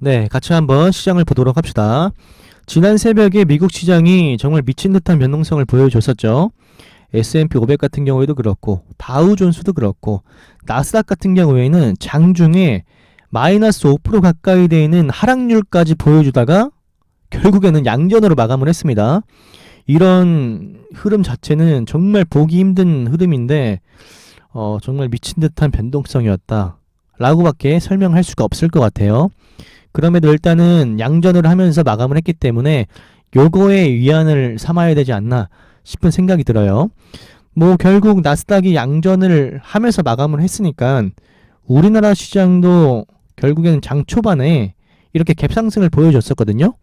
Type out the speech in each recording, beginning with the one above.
네, 같이 한번 시장을 보도록 합시다. 지난 새벽에 미국 시장이 정말 미친 듯한 변동성을 보여줬었죠. S&P 500 같은 경우에도 그렇고 다우존스도 그렇고 나스닥 같은 경우에는 장중에 마이너스 5% 가까이 되는 하락률까지 보여주다가 결국에는 양전으로 마감을 했습니다. 이런 흐름 자체는 정말 보기 힘든 흐름인데 정말 미친 듯한 변동성이었다 라고밖에 설명할 수가 없을 것 같아요. 그럼에도 일단은 양전을 하면서 마감을 했기 때문에 요거에 위안을 삼아야 되지 않나 싶은 생각이 들어요. 뭐 결국 나스닥이 양전을 하면서 마감을 했으니까 우리나라 시장도 결국에는 장 초반에 이렇게 갭상승을 보여줬었거든요.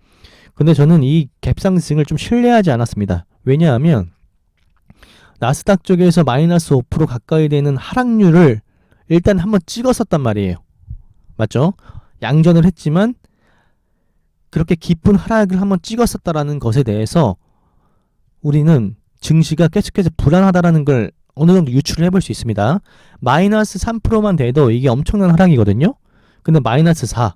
근데 저는 이 갭상승을 좀 신뢰하지 않았습니다. 왜냐하면 나스닥 쪽에서 마이너스 5% 가까이 되는 하락률을 일단 한번 찍었었단 말이에요. 맞죠? 양전을 했지만 그렇게 깊은 하락을 한번 찍었었다라는 것에 대해서 우리는 증시가 계속해서 불안하다라는 걸 어느 정도 유추를 해볼 수 있습니다. 마이너스 3%만 돼도 이게 엄청난 하락이거든요. 근데 마이너스 4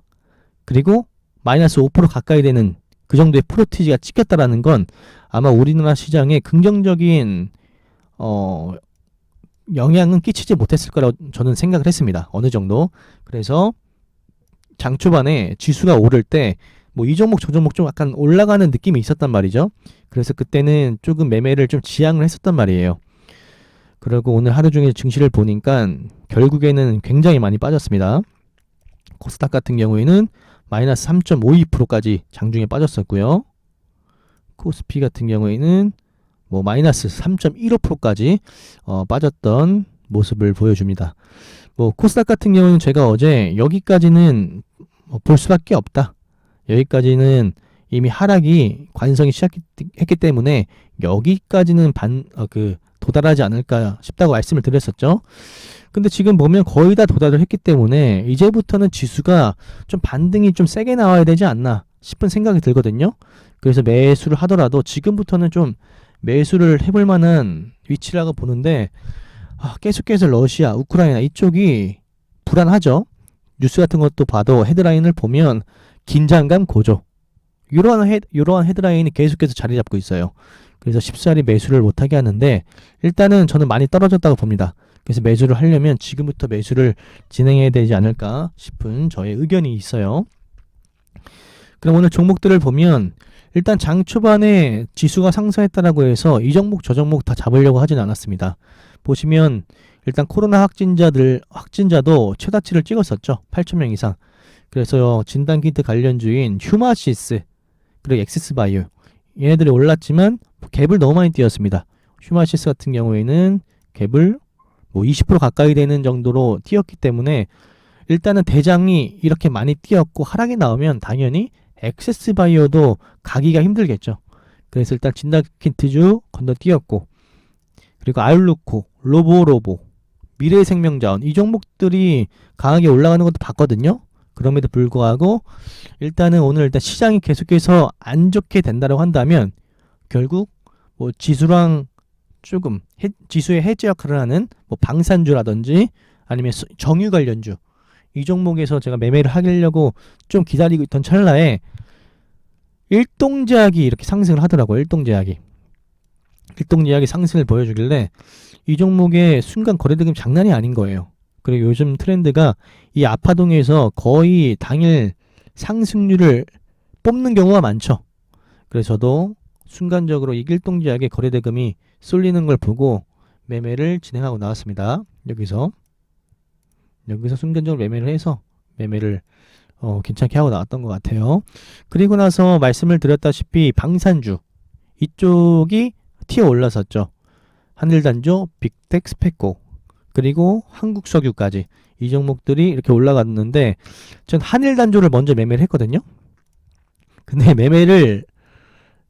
그리고 마이너스 5% 가까이 되는 그 정도의 프로티지가 찍혔다라는 건 아마 우리나라 시장에 긍정적인 영향은 끼치지 못했을 거라고 저는 생각을 했습니다. 어느 정도. 그래서 장 초반에 지수가 오를 때 뭐 이 종목 저 종목 좀 약간 올라가는 느낌이 있었단 말이죠. 그래서 그때는 조금 매매를 좀 지양을 했었단 말이에요. 그리고 오늘 하루 종일 증시를 보니까 결국에는 굉장히 많이 빠졌습니다. 코스닥 같은 경우에는 마이너스 3.52%까지 장중에 빠졌었고요. 코스피 같은 경우에는 뭐 마이너스 3.15%까지 빠졌던 모습을 보여줍니다. 뭐 코스닥 같은 경우는 제가 어제 여기까지는 볼 수밖에 없다. 여기까지는 이미 하락이 관성이 시작했기 때문에 여기까지는 도달하지 않을까 싶다고 말씀을 드렸었죠. 근데 지금 보면 거의 다 도달을 했기 때문에 이제부터는 지수가 좀 반등이 좀 세게 나와야 되지 않나 싶은 생각이 들거든요. 그래서 매수를 하더라도 지금부터는 좀 매수를 해볼 만한 위치라고 보는데 계속해서 러시아, 우크라이나 이쪽이 불안하죠. 뉴스 같은 것도 봐도 헤드라인을 보면 긴장감 고조 이러한 헤드라인이 계속해서 자리 잡고 있어요. 그래서 쉽사리 매수를 못하게 하는데 일단은 저는 많이 떨어졌다고 봅니다. 그래서 매수를 하려면 지금부터 매수를 진행해야 되지 않을까 싶은 저의 의견이 있어요. 그럼 오늘 종목들을 보면 일단 장 초반에 지수가 상승했다라고 해서 이 종목 저 종목 다 잡으려고 하진 않았습니다. 보시면 일단 코로나 확진자도 최다치를 찍었었죠. 8,000명 이상. 그래서 진단키트 관련주인 휴마시스 그리고 엑시스바이오 얘네들이 올랐지만 갭을 너무 많이 띄었습니다. 휴마시스 같은 경우에는 갭을 뭐 20% 가까이 되는 정도로 띄었기 때문에 일단은 대장이 이렇게 많이 띄었고 하락이 나오면 당연히 엑세스바이오도 가기가 힘들겠죠. 그래서 일단 진단키트주 건너뛰었고 그리고 알루코, 로보로보, 미래생명자원 이 종목들이 강하게 올라가는 것도 봤거든요. 그럼에도 불구하고 일단은 오늘 일단 시장이 계속해서 안 좋게 된다고 한다면 결국 뭐 지수랑 조금 지수의 해지 역할을 하는 뭐 방산주라든지 아니면 정유 관련주 이 종목에서 제가 매매를 하려고 좀 기다리고 있던 찰나에 일동제약이 이렇게 상승을 하더라고요. 일동제약이 상승을 보여주길래 이 종목의 순간 거래대금 장난이 아닌 거예요. 그리고 요즘 트렌드가 이 아파동에서 거의 당일 상승률을 뽑는 경우가 많죠. 그래서 저도 순간적으로 이 일동제약의 거래대금이 쏠리는 걸 보고 매매를 진행하고 나왔습니다. 여기서 순간적으로 매매를 해서 매매를 괜찮게 하고 나왔던 것 같아요. 그리고 나서 말씀을 드렸다시피 방산주 이쪽이 튀어 올랐었죠. 한일단조, 빅텍, 스페코 그리고 한국석유까지 이 종목들이 이렇게 올라갔는데 전 한일단조를 먼저 매매를 했거든요. 근데 매매를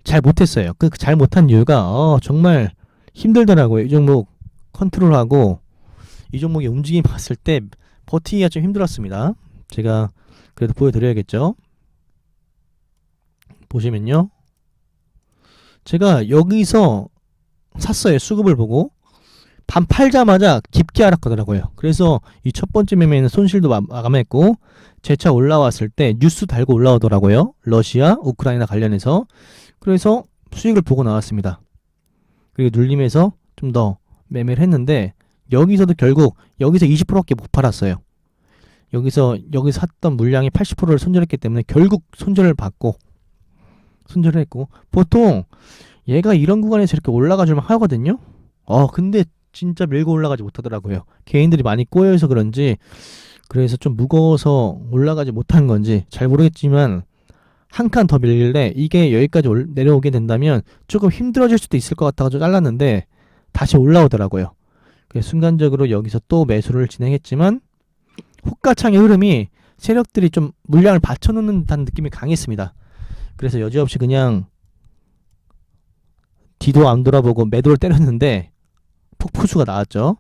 잘 못했어요. 그 잘 못한 이유가 정말 힘들더라고요. 이 종목 컨트롤하고 이 종목의 움직임 봤을 때 버티기가 좀 힘들었습니다. 제가 그래도 보여드려야겠죠. 보시면요. 제가 여기서 샀어요. 수급을 보고 반 팔자마자 깊게 하락하더라고요. 그래서 이 첫 번째 매매는 손실도 마감했고 재차 올라왔을 때 뉴스 달고 올라오더라고요. 러시아, 우크라이나 관련해서. 그래서 수익을 보고 나왔습니다. 그리고 눌림에서 좀 더 매매를 했는데 여기서도 결국 여기서 20%밖에 못 팔았어요. 여기서 샀던 물량이 80%를 손절했기 때문에 결국 손절을 했고 보통 얘가 이런 구간에서 이렇게 올라가 줄만 하거든요. 근데 진짜 밀고 올라가지 못하더라고요. 개인들이 많이 꼬여서 그런지 그래서 좀 무거워서 올라가지 못한 건지 잘 모르겠지만 한 칸 더 밀길래 이게 여기까지 내려오게 된다면 조금 힘들어질 수도 있을 것 같아서 잘랐는데 다시 올라오더라고요. 그래서 순간적으로 여기서 또 매수를 진행했지만 호가창의 흐름이 세력들이 좀 물량을 받쳐놓는 듯한 느낌이 강했습니다. 그래서 여지없이 그냥 뒤도 안 돌아보고 매도를 때렸는데 폭포수가 나왔죠.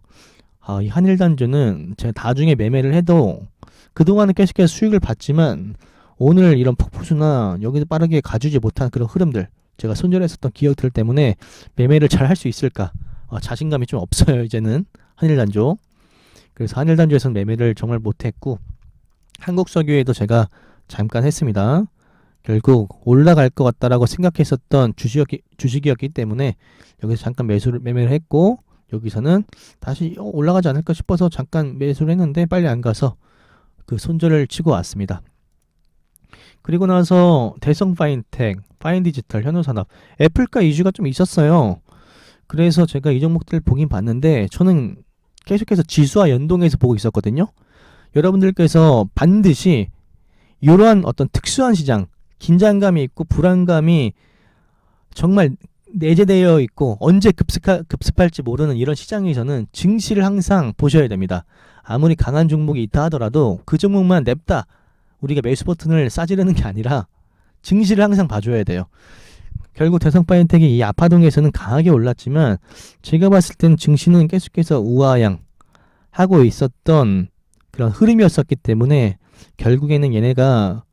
이 한일단주는 제가 나중에 매매를 해도 그동안은 계속해서 수익을 봤지만 오늘 이런 폭포수나 여기서 빠르게 가주지 못한 그런 흐름들, 제가 손절했었던 기억들 때문에 매매를 잘 할 수 있을까 자신감이 좀 없어요. 이제는 한일단주. 그래서 한일단주에서는 매매를 정말 못했고 한국석유에도 제가 잠깐 했습니다. 결국 올라갈 것 같다라고 생각했었던 주식이었기 때문에 여기서 잠깐 매매를 했고 여기서는 다시 올라가지 않을까 싶어서 잠깐 매수를 했는데 빨리 안 가서 그 손절을 치고 왔습니다. 그리고 나서 대성파인텍, 파인디지털, 현우산업, 애플가 이슈가 좀 있었어요. 그래서 제가 이 종목들 보긴 봤는데 저는 계속해서 지수와 연동해서 보고 있었거든요. 여러분들께서 반드시 이러한 어떤 특수한 시장, 긴장감이 있고 불안감이 정말 내재되어 있고 언제 급습할지 모르는 이런 시장에서는 증시를 항상 보셔야 됩니다. 아무리 강한 종목이 있다 하더라도 그 종목만 냅다 우리가 매수 버튼을 싸지르는 게 아니라 증시를 항상 봐줘야 돼요. 결국 대성파인텍이 이 아파동에서는 강하게 올랐지만 제가 봤을 때는 증시는 계속해서 우하향 하고 있었던 그런 흐름이었었기 때문에 결국에는 얘네가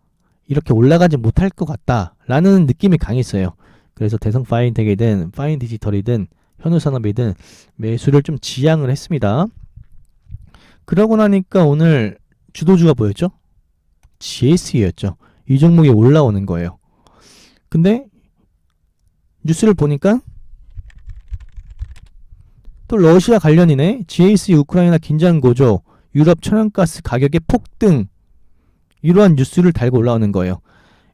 이렇게 올라가지 못할 것 같다라는 느낌이 강했어요. 그래서 대성파인텍이든 파인디지털이든 현우산업이든 매수를 좀 지양을 했습니다. 그러고 나니까 오늘 주도주가 뭐였죠? GS였죠. 이 종목이 올라오는 거예요. 근데 뉴스를 보니까 또 러시아 관련이네. GSE 우크라이나 긴장 고조, 유럽 천연가스 가격의 폭등, 이러한 뉴스를 달고 올라오는 거예요.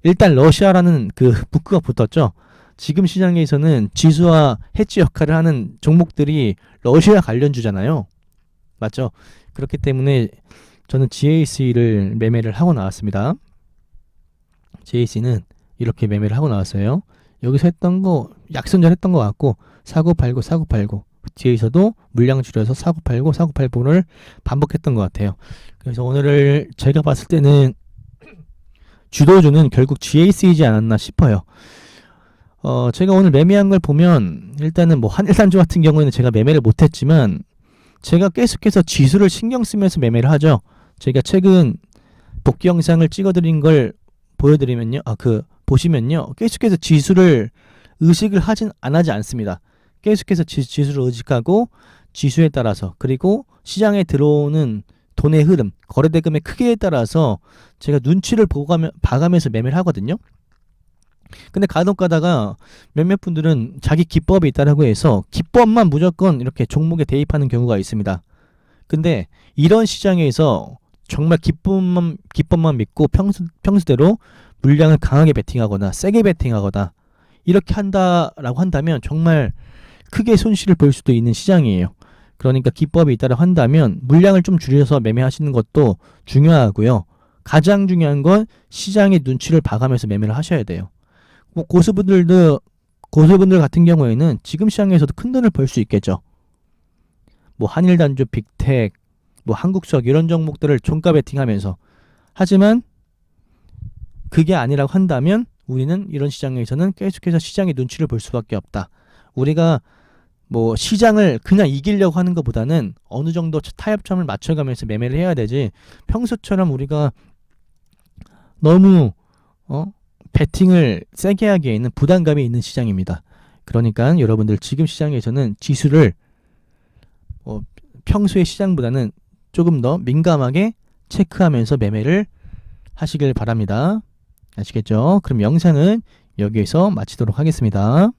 일단 러시아라는 그 부크가 붙었죠. 지금 시장에서는 지수와 해지 역할을 하는 종목들이 러시아 관련주잖아요. 맞죠? 그렇기 때문에 저는 GSE를 매매를 하고 나왔습니다. GSE는 이렇게 매매를 하고 나왔어요. 여기서 했던 거 약손절 했던 것 같고 사고 팔고 뒤에서도 물량 줄여서 사고 팔고를 반복했던 것 같아요. 그래서 오늘을 제가 봤을 때는 주도주는 결국 GSE이지 않았나 싶어요. 제가 오늘 매매한 걸 보면 일단은 뭐 한일단주 같은 경우에는 제가 매매를 못했지만 제가 계속해서 지수를 신경 쓰면서 매매를 하죠. 제가 최근 복귀 영상을 찍어드린 걸 보여드리면요, 보시면요, 계속해서 지수를 의식을 안 하지 않습니다. 계속해서 지수를 의식하고 지수에 따라서 그리고 시장에 들어오는 돈의 흐름, 거래대금의 크기에 따라서 제가 눈치를 봐가면서 매매를 하거든요. 근데 간혹 가다가 몇몇 분들은 자기 기법이 있다라고 해서 기법만 무조건 이렇게 종목에 대입하는 경우가 있습니다. 근데 이런 시장에서 정말 기법만 믿고 평소대로 물량을 강하게 베팅하거나 세게 베팅하거나 이렇게 한다라고 한다면 정말 크게 손실을 볼 수도 있는 시장이에요. 그러니까 기법이 있다라고 한다면 물량을 좀 줄여서 매매하시는 것도 중요하고요. 가장 중요한 건 시장의 눈치를 봐가면서 매매를 하셔야 돼요. 고수분들 같은 경우에는 지금 시장에서도 큰 돈을 벌 수 있겠죠. 뭐 한일단주, 빅텍, 뭐 한국석 이런 종목들을 종가 베팅하면서. 하지만 그게 아니라고 한다면 우리는 이런 시장에서는 계속해서 시장의 눈치를 볼 수밖에 없다. 우리가 뭐 시장을 그냥 이기려고 하는 것보다는 어느 정도 타협점을 맞춰가면서 매매를 해야 되지, 평소처럼 우리가 너무 베팅을 세게 하기에는 부담감이 있는 시장입니다. 그러니까 여러분들 지금 시장에서는 지수를 평소의 시장보다는 조금 더 민감하게 체크하면서 매매를 하시길 바랍니다. 아시겠죠? 그럼 영상은 여기에서 마치도록 하겠습니다.